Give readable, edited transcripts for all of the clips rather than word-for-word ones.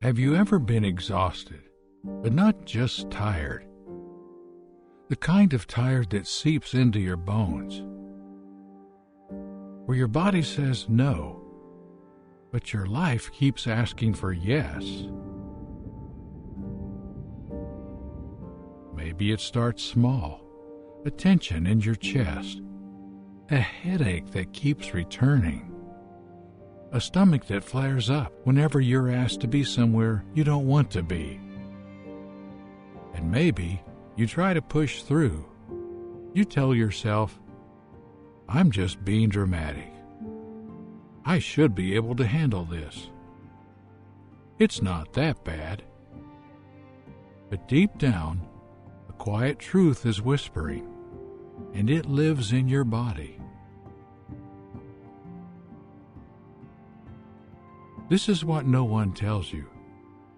Have you ever been exhausted, but not just tired? The kind of tired that seeps into your bones, where your body says no, but your life keeps asking for yes. Maybe it starts small, a tension in your chest, a headache that keeps returning, a stomach that flares up whenever you're asked to be somewhere you don't want to be. And maybe you try to push through. You tell yourself, I'm just being dramatic. I should be able to handle this. It's not that bad. But deep down, a quiet truth is whispering, and it lives in your body. This is what no one tells you.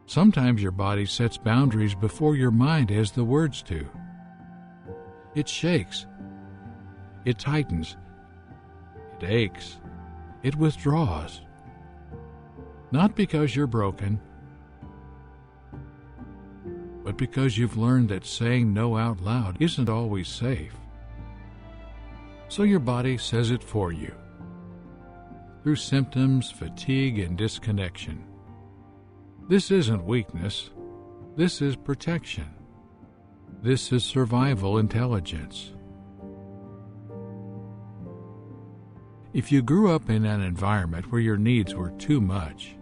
Sometimes your body sets boundaries before your mind has the words to. It shakes. It tightens. It aches. It withdraws. Not because you're broken, but because you've learned that saying no out loud isn't always safe. So your body says it for you, through symptoms, fatigue, and disconnection. This isn't weakness. This is protection. This is survival intelligence. If you grew up in an environment where your needs were too much,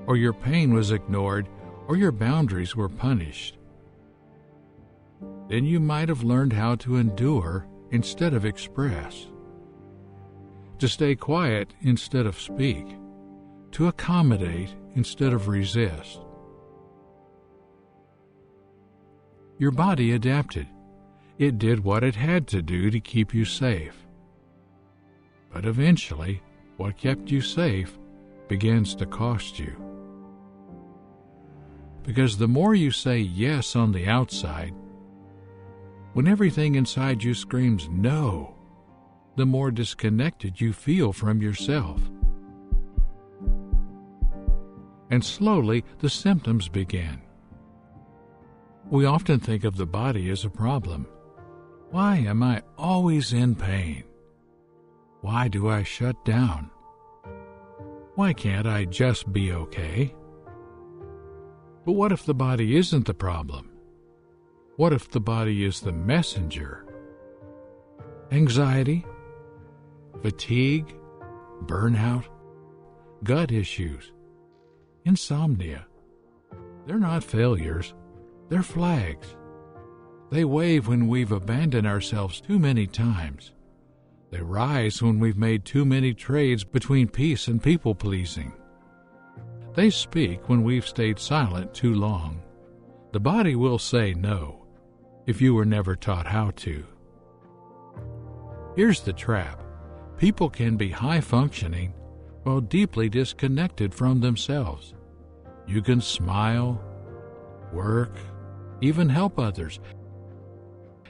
or your pain was ignored, or your boundaries were punished, then you might have learned how to endure instead of express, to stay quiet instead of speak, to accommodate instead of resist. Your body adapted. It did what it had to do to keep you safe. But eventually, what kept you safe begins to cost you. Because the more you say yes on the outside, when everything inside you screams no, the more disconnected you feel from yourself. And slowly the symptoms begin. We often think of the body as a problem. Why am I always in pain? Why do I shut down? Why can't I just be okay? But what if the body isn't the problem? What if the body is the messenger? Anxiety, fatigue, burnout, gut issues, insomnia. They're not failures. They're flags. They wave when we've abandoned ourselves too many times. They rise when we've made too many trades between peace and people-pleasing. They speak when we've stayed silent too long. The body will say no if you were never taught how to. Here's the trap. People can be high-functioning while deeply disconnected from themselves. You can smile, work, even help others,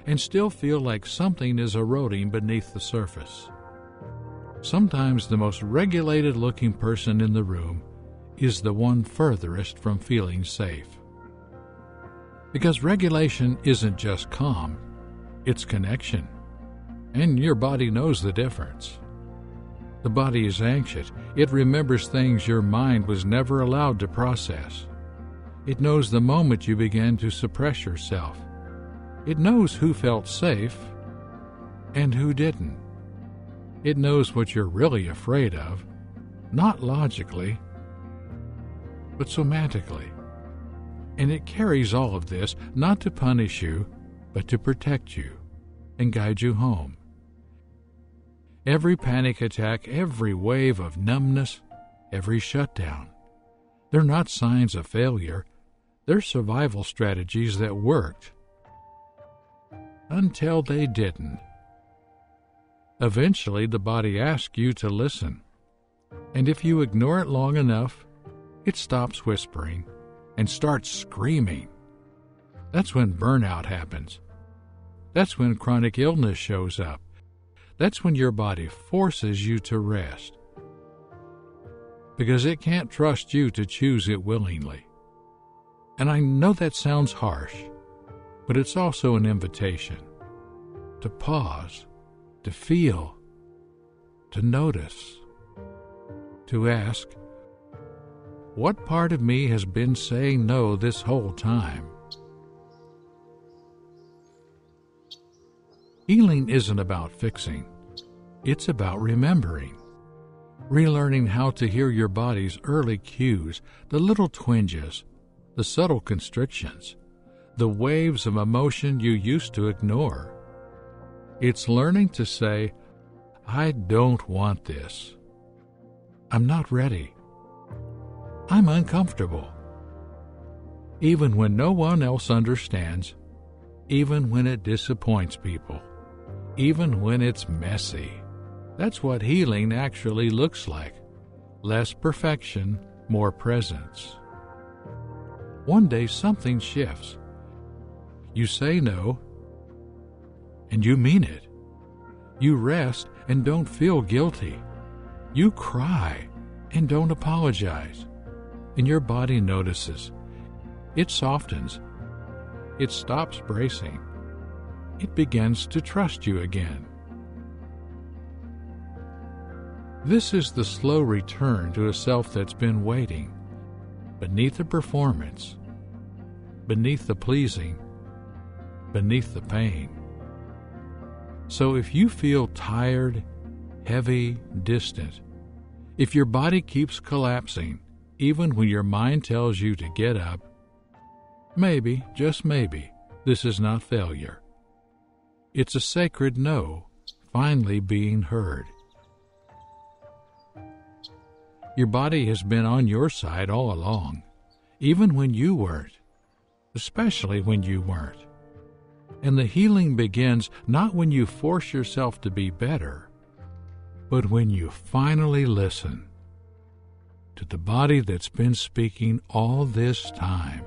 and still feel like something is eroding beneath the surface. Sometimes the most regulated-looking person in the room is the one furthest from feeling safe. Because regulation isn't just calm, it's connection. And your body knows the difference. The body is anxious. It remembers things your mind was never allowed to process. It knows the moment you began to suppress yourself. It knows who felt safe and who didn't. It knows what you're really afraid of, not logically, but somatically. And it carries all of this not to punish you, but to protect you and guide you home. Every panic attack, every wave of numbness, every shutdown, they're not signs of failure. They're survival strategies that worked. Until they didn't. Eventually, the body asks you to listen. And if you ignore it long enough, it stops whispering and starts screaming. That's when burnout happens. That's when chronic illness shows up. That's when your body forces you to rest. because it can't trust you to choose it willingly. And I know that sounds harsh, but it's also an invitation to pause, to feel, to notice, to ask, what part of me has been saying no this whole time? Healing isn't about fixing. It's about remembering. Relearning how to hear your body's early cues, the little twinges, the subtle constrictions, the waves of emotion you used to ignore. It's learning to say, I don't want this. I'm not ready. I'm uncomfortable. Even when no one else understands, even when it disappoints people, even when it's messy. That's what healing actually looks like. Less perfection, more presence. One day something shifts. You say no, and you mean it. You rest and don't feel guilty. You cry and don't apologize. And your body notices. It softens. It stops bracing. It begins to trust you again. This is the slow return to a self that's been waiting, beneath the performance, beneath the pleasing, beneath the pain. So if you feel tired, heavy, distant, if your body keeps collapsing, even when your mind tells you to get up, maybe, just maybe, this is not failure. It's a sacred no, finally being heard. Your body has been on your side all along, even when you weren't, especially when you weren't. And the healing begins not when you force yourself to be better, but when you finally listen to the body that's been speaking all this time.